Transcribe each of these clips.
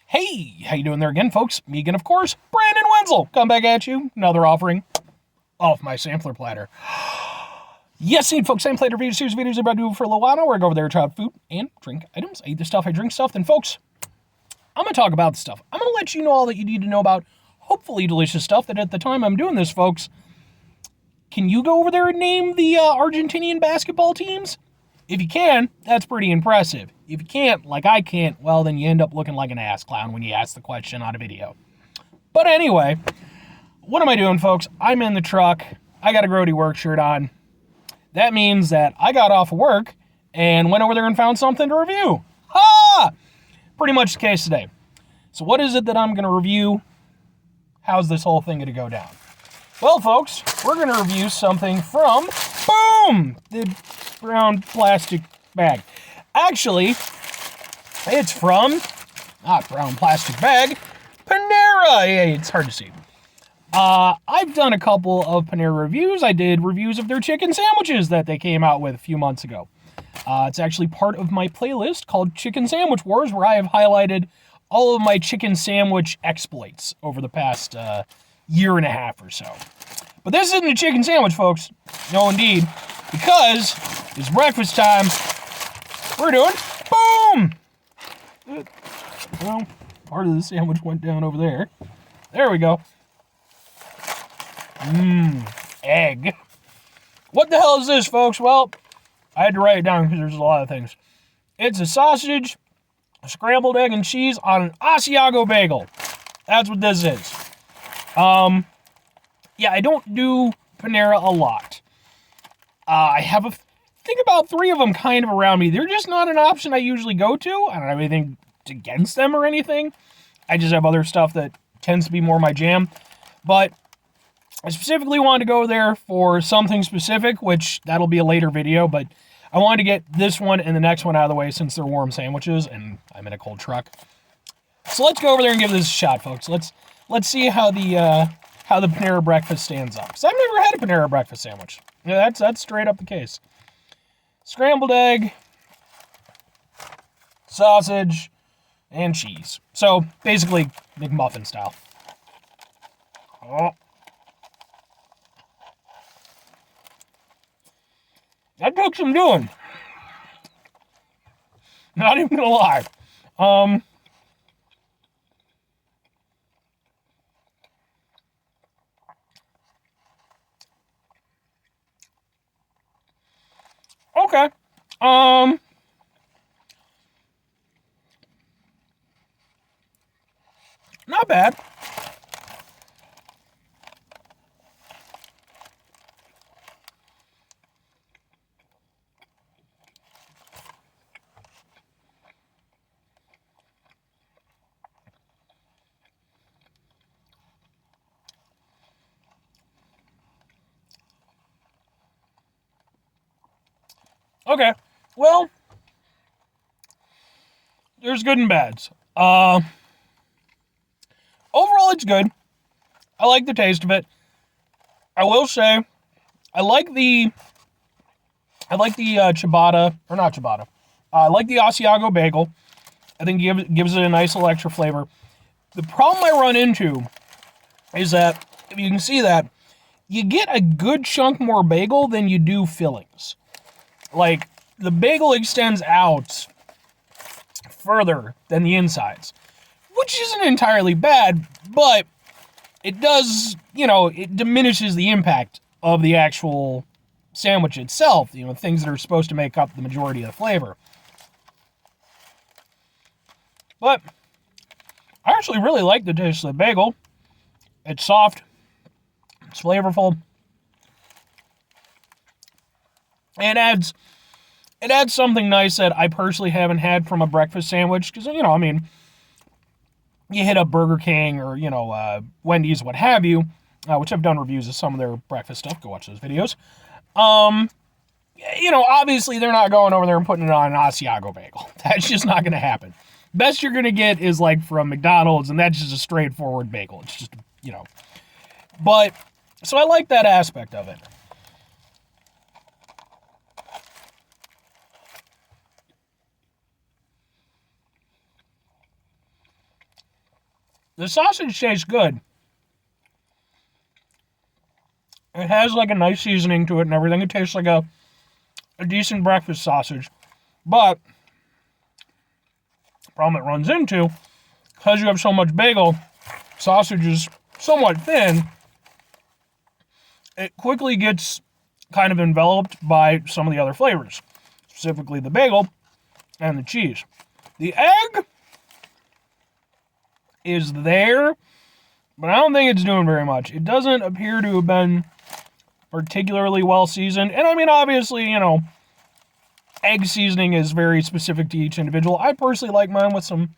Hey, how you doing there again, folks? Me again, of course, Brandon Wenzel. Come back at you. Another offering off my sampler platter. Yes, indeed, folks, same platter video series videos about to do for a little while now where I go over there, try out food and drink items. I eat the stuff, I drink stuff. Then, folks, I'm going to talk about the stuff. I'm going to let you know all that you need to know about hopefully delicious stuff that at the time I'm doing this, folks. Can you go over there and name the Argentinian basketball teams? If you can, that's pretty impressive. If you can't, like I can't, well, then you end up looking like an ass clown when you ask the question on a video. But anyway, what am I doing, folks? I'm in the truck. I got a Grody work shirt on. That means that I got off of work and went over there and found something to review. Ha! Pretty much the case today. So what is it that I'm going to review? How's this whole thing going to go down? Well, folks, we're going to review something from, boom, the brown plastic bag. Actually, it's from, not brown plastic bag, Panera. Yeah, it's hard to see. I've done a couple of Panera reviews. I did reviews of their chicken sandwiches that they came out with a few months ago. It's actually part of my playlist called Chicken Sandwich Wars, where I have highlighted all of my chicken sandwich exploits over the past year and a half or so. But this isn't a chicken sandwich, folks. No, indeed. Because it's breakfast time. We're doing boom! Well, part of the sandwich went down over there. There we go. Egg. What the hell is this, folks? Well, I had to write it down because there's a lot of things. It's a sausage, a scrambled egg and cheese on an Asiago bagel. That's what this is. Yeah, I don't do Panera a lot. I have a think about 3 of them kind of around me. They're just not an option I usually go to. I don't have anything against them or anything. I just have other stuff that tends to be more my jam. But I specifically wanted to go there for something specific, which that'll be a later video, but I wanted to get this one and the next one out of the way since they're warm sandwiches and I'm in a cold truck. So let's go over there and give this a shot, folks. Let's see how the Panera breakfast stands up. Because I've never had a Panera breakfast sandwich. Yeah, that's straight up the case. Scrambled egg, sausage, and cheese. So basically McMuffin style. Oh. That took some doing. Not even gonna lie. Okay. Not bad. Okay, well, there's good and bads. Overall, it's good. I like the taste of it. I will say, I like the ciabatta, or not ciabatta. I like the Asiago bagel. I think it gives it a nice little extra flavor. The problem I run into is that, if you can see that, you get a good chunk more bagel than you do fillings. Like, the bagel extends out further than the insides, which isn't entirely bad, but it does, it diminishes the impact of the actual sandwich itself, things that are supposed to make up the majority of the flavor. But I actually really like the taste of the bagel. It's soft, it's flavorful, and it adds something nice that I personally haven't had from a breakfast sandwich. Because, you hit up Burger King or, Wendy's, what have you, which I've done reviews of some of their breakfast stuff. Go watch those videos. Obviously they're not going over there and putting it on an Asiago bagel. That's just not going to happen. Best you're going to get is like from McDonald's, and that's just a straightforward bagel. It's just, But, so I like that aspect of it. The sausage tastes good. It has like a nice seasoning to it and everything. It tastes like a decent breakfast sausage. But the problem it runs into, because you have so much bagel, sausage is somewhat thin, it quickly gets kind of enveloped by some of the other flavors, specifically the bagel and the cheese. The egg is there, but I don't think it's doing very much. It doesn't appear to have been particularly well seasoned. And I mean, obviously, egg seasoning is very specific to each individual. I personally like mine with some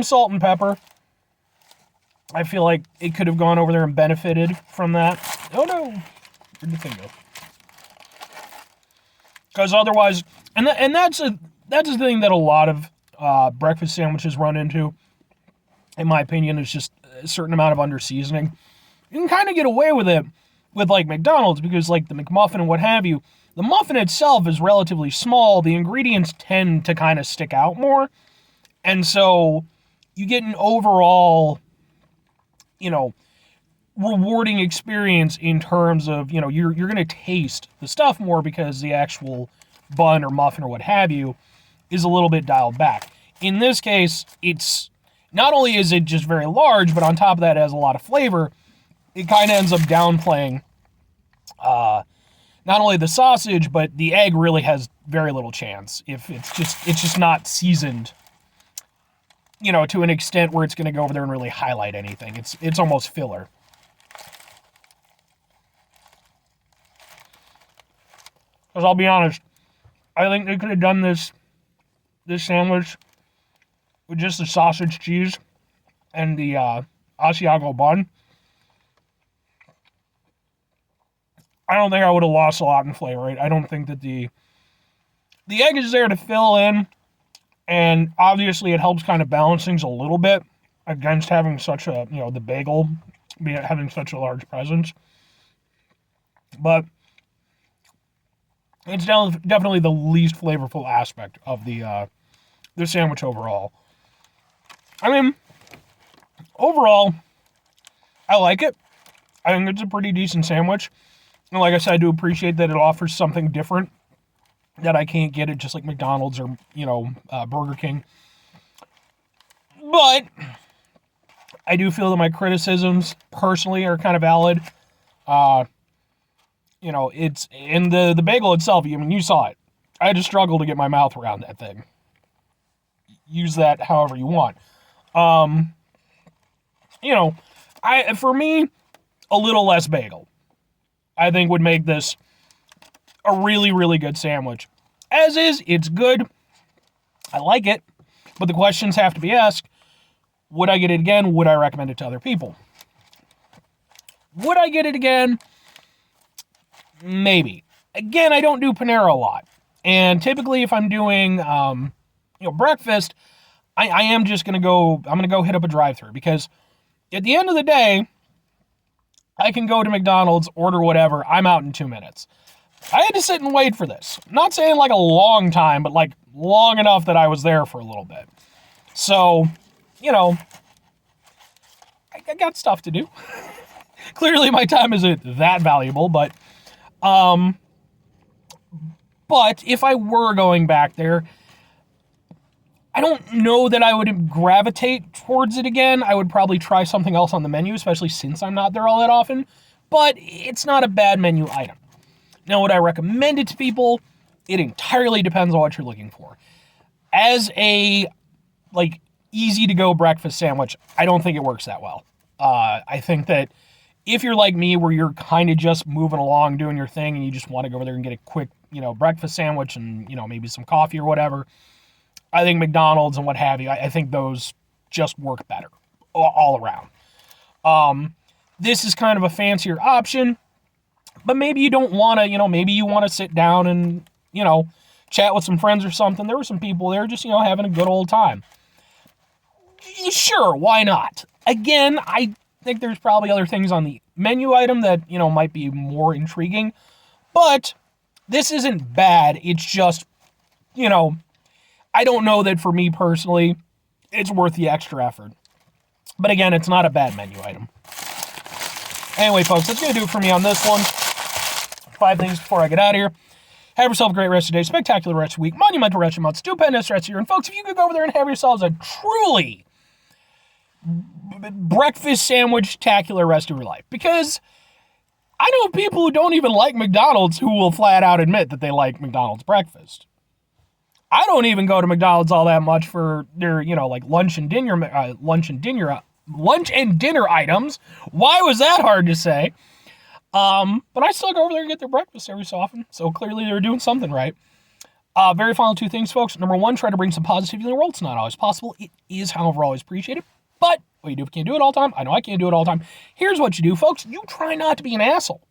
salt and pepper. I feel like it could have gone over there and benefited from that. Oh no, where'd the thing go? Because otherwise, and that's a thing that a lot of breakfast sandwiches run into, in my opinion, is just a certain amount of under seasoning. You can kind of get away with it with like McDonald's because like the McMuffin and what have you, the muffin itself is relatively small. The ingredients tend to kind of stick out more. And so you get an overall, rewarding experience in terms of, you're going to taste the stuff more because the actual bun or muffin or what have you is a little bit dialed back. In this case, it's not only is it just very large, but on top of that, it has a lot of flavor. It kind of ends up downplaying not only the sausage, but the egg really has very little chance if it's just not seasoned, to an extent where it's going to go over there and really highlight anything. It's almost filler. Because I'll be honest, I think they could have done this sandwich with just the sausage, cheese, and the Asiago bun. I don't think I would have lost a lot in flavor. Right? I don't think that the egg is there to fill in, and obviously it helps kind of balance things a little bit against having such a, the bagel having such a large presence. But it's definitely the least flavorful aspect of the sandwich overall. I mean, overall, I like it. I think it's a pretty decent sandwich. And like I said, I do appreciate that it offers something different that I can't get at just like McDonald's or, Burger King. But I do feel that my criticisms personally are kind of valid. It's in the bagel itself. I mean, you saw it. I had to struggle to get my mouth around that thing. Use that however you want. For me, a little less bagel, I think would make this a really, really good sandwich. As is, it's good. I like it. But the questions have to be asked. Would I get it again? Would I recommend it to other people? Would I get it again? Maybe. Again, I don't do Panera a lot. And typically if I'm doing, breakfast, I am just going to go, I'm going to go hit up a drive-thru because at the end of the day, I can go to McDonald's, order whatever. I'm out in 2 minutes. I had to sit and wait for this. I'm not saying like a long time, but like long enough that I was there for a little bit. So, I got stuff to do. Clearly my time isn't that valuable, but if I were going back there, I don't know that I would gravitate towards it again. I would probably try something else on the menu, especially since I'm not there all that often. But it's not a bad menu item. Now, would I recommend it to people? It entirely depends on what you're looking for. As a, easy-to-go breakfast sandwich, I don't think it works that well. I think that if you're like me, where you're kind of just moving along, doing your thing, and you just want to go over there and get a quick, breakfast sandwich and, maybe some coffee or whatever, I think McDonald's and what have you, I think those just work better all around. This is kind of a fancier option, but maybe you don't want to, maybe you want to sit down and, chat with some friends or something. There were some people there just, having a good old time. Sure, why not? Again, I think there's probably other things on the menu item that, might be more intriguing, but this isn't bad. It's just, I don't know that for me personally, it's worth the extra effort. But again, it's not a bad menu item. Anyway, folks, that's going to do it for me on this one. 5 things before I get out of here. Have yourself a great rest of the day, spectacular rest of the week, monumental rest of the month, stupendous rest of the year. And folks, if you could go over there and have yourselves a truly breakfast sandwich-tacular rest of your life. Because I know people who don't even like McDonald's who will flat out admit that they like McDonald's breakfast. I don't even go to McDonald's all that much for their, like lunch and dinner items. Why was that hard to say? But I still go over there and get their breakfast every so often. So clearly they're doing something right. Very final 2 things, folks. Number 1, try to bring some positivity in the world. It's not always possible. It is, however, always appreciated. But what you do if you can't do it all the time, I know I can't do it all the time. Here's what you do, folks. You try not to be an asshole.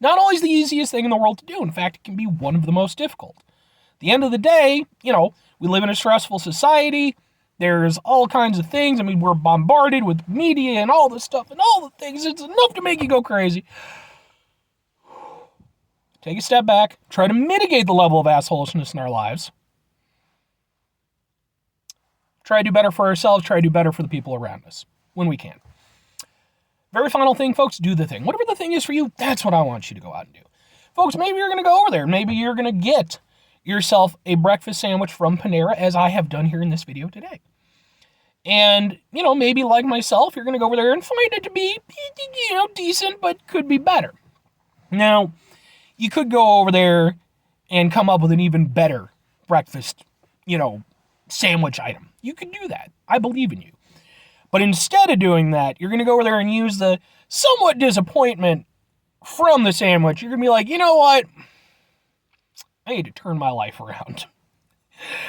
Not always the easiest thing in the world to do. In fact, it can be one of the most difficult. At the end of the day, we live in a stressful society. There's all kinds of things. I mean, we're bombarded with media and all this stuff and all the things. It's enough to make you go crazy. Take a step back. Try to mitigate the level of assholishness in our lives. Try to do better for ourselves. Try to do better for the people around us when we can. Very final thing, folks, do the thing. Whatever the thing is for you, that's what I want you to go out and do. Folks, maybe you're going to go over there. Maybe you're going to get yourself a breakfast sandwich from Panera, as I have done here in this video today. And, maybe like myself, you're going to go over there and find it to be, decent, but could be better. Now, you could go over there and come up with an even better breakfast, sandwich item. You could do that. I believe in you. But instead of doing that, you're going to go over there and use the somewhat disappointment from the sandwich. You're going to be like, you know what? I need to turn my life around.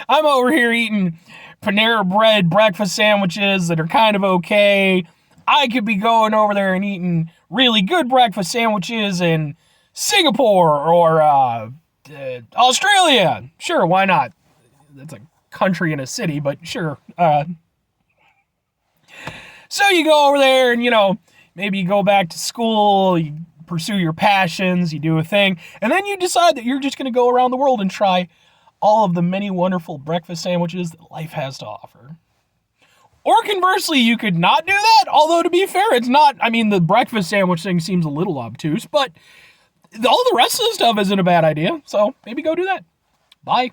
I'm over here eating Panera bread breakfast sandwiches that are kind of okay. I could be going over there and eating really good breakfast sandwiches in Singapore or Australia. Sure, why not? That's a country and a city, but sure. So you go over there and, maybe you go back to school, you pursue your passions, you do a thing, and then you decide that you're just going to go around the world and try all of the many wonderful breakfast sandwiches that life has to offer. Or conversely, you could not do that, although to be fair, it's not, the breakfast sandwich thing seems a little obtuse, but all the rest of the stuff isn't a bad idea, so maybe go do that. Bye.